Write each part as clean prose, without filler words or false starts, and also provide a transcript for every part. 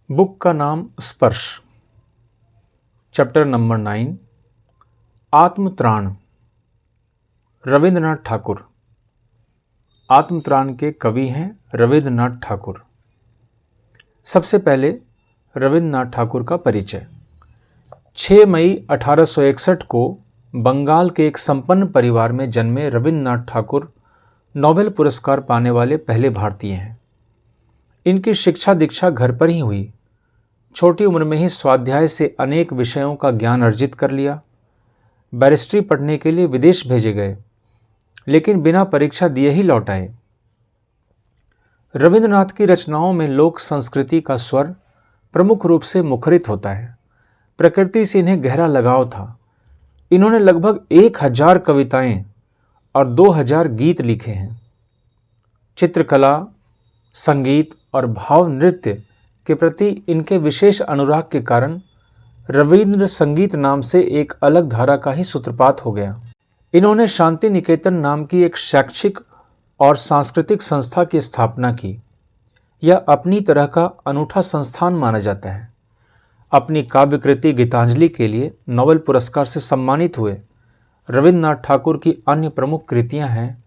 Book का नाम स्पर्श, चैप्टर नंबर 9, आत्मत्राण। रविंद्रनाथ ठाकुर। आत्मत्राण के कवि हैं रविंद्रनाथ ठाकुर। सबसे पहले रविंद्रनाथ ठाकुर का परिचय। 6 मई 1861 को बंगाल के एक संपन्न परिवार में जन्मे रविंद्रनाथ ठाकुर नोबेल पुरस्कार पाने वाले पहले भारतीय हैं। इनकी शिक्षा दीक्षा घर पर ही हुई। छोटी उम्र में ही स्वाध्याय से अनेक विषयों का ज्ञान अर्जित कर लिया। बैरिस्ट्री पढ़ने के लिए विदेश भेजे गए, लेकिन बिना परीक्षा दिए ही लौट आए। रविंद्रनाथ की रचनाओं में लोक संस्कृति का स्वर प्रमुख रूप से मुखरित होता है। प्रकृति से इन्हें गहरा लगाव था। इन्होंने लगभग 1000 कविताएं और 2000 गीत लिखे हैं। चित्रकला, संगीत और भाव नृत्य के प्रति इनके विशेष अनुराग के कारण रविंद्र संगीत नाम से एक अलग धारा का ही सूत्रपात हो गया। इन्होंने शांति निकेतन नाम की एक शैक्षिक और सांस्कृतिक संस्था की स्थापना की। यह अपनी तरह का अनूठा संस्थान माना जाता है। अपनी काव्यकृति गीतांजलि के लिए नोबेल पुरस्कार से सम्मानित हुए। रविंद्रनाथ ठाकुर की अन्य प्रमुख कृतियां हैं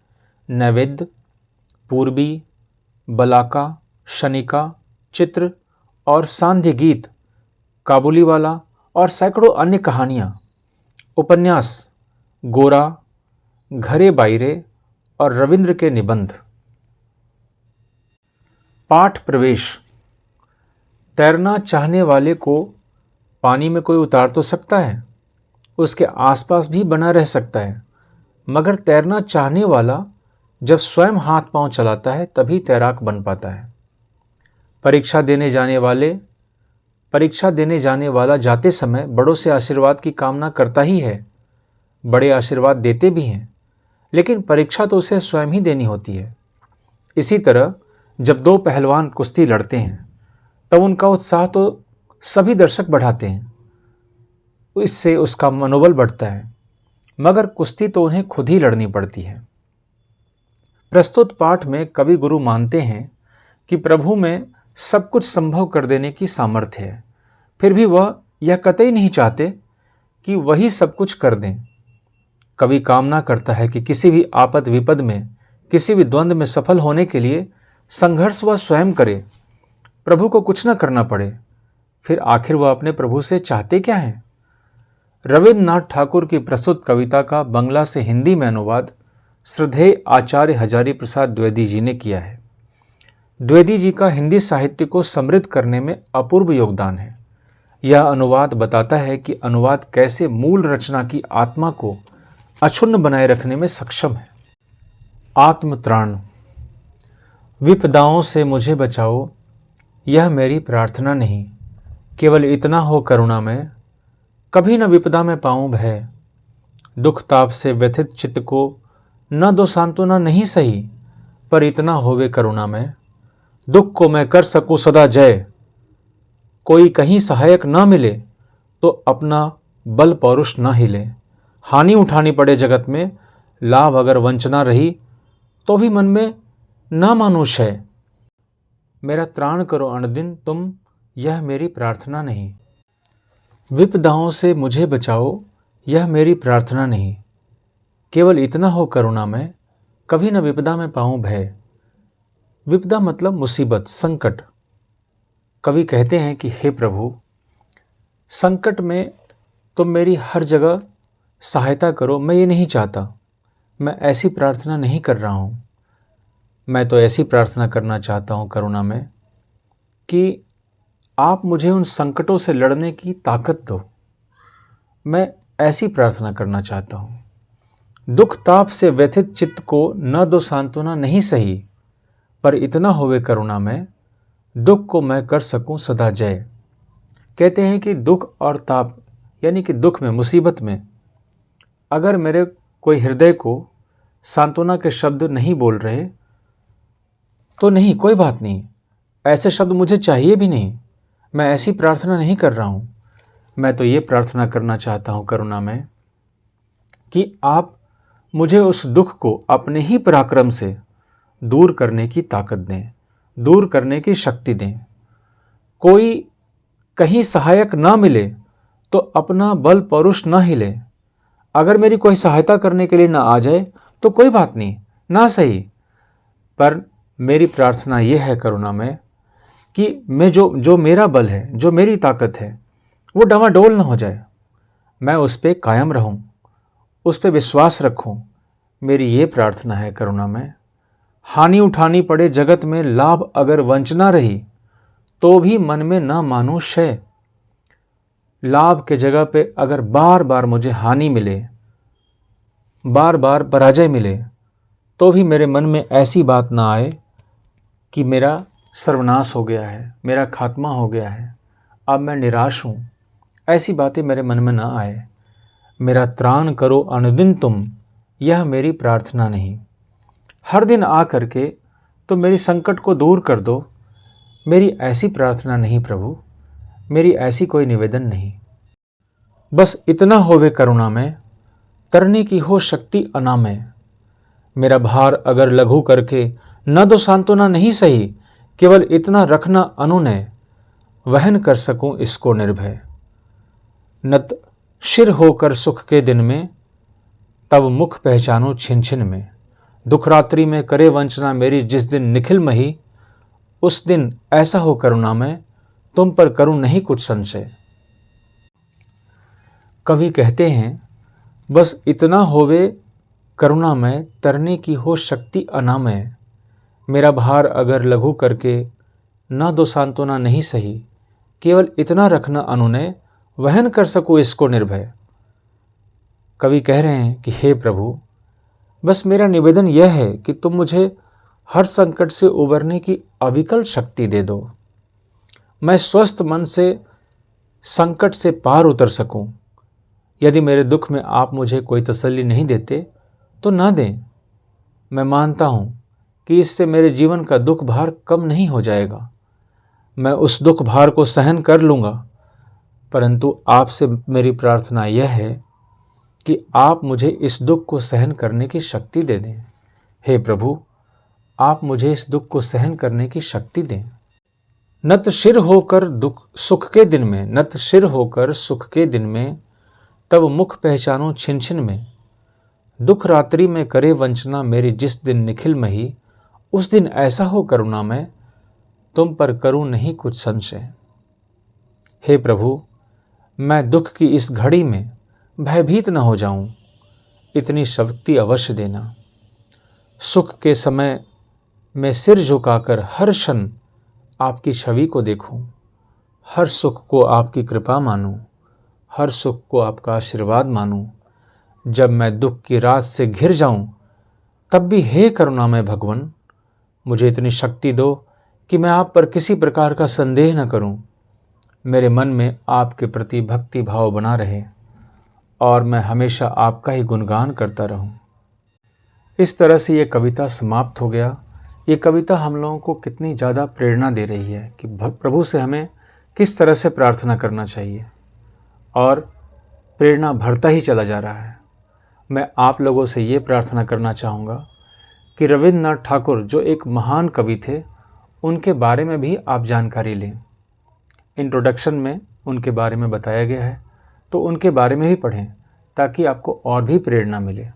नैवेद्य, पूर्वी, बलाका, शनिका, चित्र और सांध्य गीत, काबुलीवाला और सैकड़ों अन्य कहानियां, उपन्यास, गोरा, घरे बाइरे और रविंद्र के निबंध। पाठ प्रवेश। तैरना चाहने वाले को पानी में कोई उतार तो सकता है, उसके आसपास भी बना रह सकता है, मगर तैरना चाहने वाला जब स्वयं हाथ पांव चलाता है तभी तैराक बन पाता है। परीक्षा देने जाने वाला जाते समय बड़ों से आशीर्वाद की कामना करता ही है। बड़े आशीर्वाद देते भी हैं, लेकिन परीक्षा तो उसे स्वयं ही देनी होती है। इसी तरह जब दो पहलवान कुश्ती लड़ते हैं तब उनका उत्साह तो सभी दर्शक बढ़ाते हैं, इससे उसका मनोबल बढ़ता है, मगर कुश्ती तो उन्हें खुद ही लड़नी पड़ती है। प्रस्तुत पाठ में कवि गुरु मानते हैं कि प्रभु में सब कुछ संभव कर देने की सामर्थ्य है, फिर भी वह यह कतई नहीं चाहते कि वही सब कुछ कर दें। कवि कामना करता है कि किसी भी आपद विपद में, किसी भी द्वंद्व में सफल होने के लिए संघर्ष वह स्वयं करे, प्रभु को कुछ न करना पड़े। फिर आखिर वह अपने प्रभु से चाहते क्या हैं? रविंद्रनाथ ठाकुर की प्रस्तुत कविता का बंगला से हिंदी में अनुवाद श्रद्धेय आचार्य हजारी प्रसाद द्विवेदी जी ने किया है। द्विवेदी जी का हिंदी साहित्य को समृद्ध करने में अपूर्व योगदान है। यह अनुवाद बताता है कि अनुवाद कैसे मूल रचना की आत्मा को अक्षुण्ण बनाए रखने में सक्षम है। आत्मत्राण। विपदाओं से मुझे बचाओ, यह मेरी प्रार्थना नहीं, केवल इतना हो करुणामय, कभी न विपदा में पाऊं भय। दुख ताप से व्यथित चित्त को न दो सांत्वना नहीं सही, पर इतना होवे करुणामय, दुख को मैं कर सकूं सदा जय। कोई कहीं सहायक न मिले तो अपना बल पौरुष न हिले। हानि उठानी पड़े जगत में, लाभ अगर वंचना रही तो भी मन में न मानूं क्षय। मेरा त्राण करो अनदिन तुम, यह मेरी प्रार्थना नहीं। विपदाओं से मुझे बचाओ, यह मेरी प्रार्थना नहीं, केवल इतना हो करुणामय, कभी न विपदा में पाऊं भय। विपदा मतलब मुसीबत, संकट। कवि कहते हैं कि हे प्रभु, संकट में तुम मेरी हर जगह सहायता करो। मैं ये नहीं चाहता, मैं ऐसी प्रार्थना नहीं कर रहा हूँ। मैं तो ऐसी प्रार्थना करना चाहता हूँ करुणा में कि आप मुझे उन संकटों से लड़ने की ताकत दो। मैं ऐसी प्रार्थना करना चाहता हूँ। दुख ताप से व्यथित चित्त को न दो सांत्वना नहीं सही, पर इतना होवे करुणा में, दुख को मैं कर सकूं सदा जय। कहते हैं कि दुख और ताप यानी कि दुख में, मुसीबत में अगर मेरे कोई हृदय को सांत्वना के शब्द नहीं बोल रहे तो नहीं, कोई बात नहीं, ऐसे शब्द मुझे चाहिए भी नहीं। मैं ऐसी प्रार्थना नहीं कर रहा हूँ। मैं तो ये प्रार्थना करना चाहता हूँ करुणा में कि आप मुझे उस दुख को अपने ही पराक्रम से दूर करने की ताकत दें, दूर करने की शक्ति दें। कोई कहीं सहायक ना मिले तो अपना बल पौरुष ना हिले। अगर मेरी कोई सहायता करने के लिए ना आ जाए तो कोई बात नहीं, ना सही, पर मेरी प्रार्थना यह है करुणामय कि मैं जो मेरा बल है, जो मेरी ताकत है, वो डवाडोल ना हो जाए। मैं उस पर कायम रहूं, उस पर विश्वास रखूं। मेरी ये प्रार्थना है करुणामय। हानि उठानी पड़े जगत में, लाभ अगर वंचना रही तो भी मन में ना मानूं शय। लाभ के जगह पे अगर बार बार मुझे हानि मिले, बार बार पराजय मिले, तो भी मेरे मन में ऐसी बात ना आए कि मेरा सर्वनाश हो गया है, मेरा खात्मा हो गया है, अब मैं निराश हूँ। ऐसी बातें मेरे मन में ना आए। मेरा त्राण करो अनुदिन तुम, यह मेरी प्रार्थना नहीं। हर दिन आ करके तो मेरी संकट को दूर कर दो, मेरी ऐसी प्रार्थना नहीं प्रभु, मेरी ऐसी कोई निवेदन नहीं। बस इतना होवे करुणा में, तरने की हो शक्ति अनामय। मेरा भार अगर लघु करके न दो सांत्वना नहीं सही, केवल इतना रखना अनुनय, वहन कर सकूं इसको निर्भय। नत शिर होकर सुख के दिन में, तब मुख पहचानूं छिन छिन में। दुख रात्रि में करे वंचना मेरी जिस दिन निखिल मही, उस दिन ऐसा हो करुणा में, तुम पर करूं नहीं कुछ संशय। कवि कहते हैं बस इतना होवे करुणा में, तरने की हो शक्ति अनामय। मेरा भार अगर लघु करके न दो सांत्वना नहीं सही, केवल इतना रखना अनुनय, वहन कर सकूं इसको निर्भय। कवि कह रहे हैं कि हे प्रभु, बस मेरा निवेदन यह है कि तुम मुझे हर संकट से उबरने की अविकल शक्ति दे दो। मैं स्वस्थ मन से संकट से पार उतर सकूं। यदि मेरे दुख में आप मुझे कोई तसल्ली नहीं देते तो ना दें। मैं मानता हूं कि इससे मेरे जीवन का दुख भार कम नहीं हो जाएगा। मैं उस दुख भार को सहन कर लूँगा, परंतु आपसे मेरी प्रार्थना यह है कि आप मुझे इस दुख को सहन करने की शक्ति दे दें। हे प्रभु, आप मुझे इस दुख को सहन करने की शक्ति दें। नत शिर होकर दुख सुख के दिन में, नत शिर होकर सुख के दिन में, तब मुख पहचानूं छिन छिन में। दुख रात्रि में करे वंचना मेरी जिस दिन निखिल मही, उस दिन ऐसा हो करुणा में, तुम पर करूं नहीं कुछ संशय। हे प्रभु, मैं दुख की इस घड़ी में भयभीत न हो जाऊं, इतनी शक्ति अवश्य देना। सुख के समय मैं सिर झुकाकर हर क्षण आपकी छवि को देखूं, हर सुख को आपकी कृपा मानूं, हर सुख को आपका आशीर्वाद मानूं। जब मैं दुख की रात से घिर जाऊं, तब भी हे करुणामय भगवान, मुझे इतनी शक्ति दो कि मैं आप पर किसी प्रकार का संदेह न करूं। मेरे मन में आपके प्रति भक्ति भाव बना रहे और मैं हमेशा आपका ही गुणगान करता रहूं। इस तरह से ये कविता समाप्त हो गया। ये कविता हम लोगों को कितनी ज़्यादा प्रेरणा दे रही है कि प्रभु से हमें किस तरह से प्रार्थना करना चाहिए, और प्रेरणा भरता ही चला जा रहा है। मैं आप लोगों से ये प्रार्थना करना चाहूँगा कि रविन्द्रनाथ ठाकुर जो एक महान कवि थे, उनके बारे में भी आप जानकारी लें। इंट्रोडक्शन में उनके बारे में बताया गया है, तो उनके बारे में भी पढ़ें ताकि आपको और भी प्रेरणा मिले।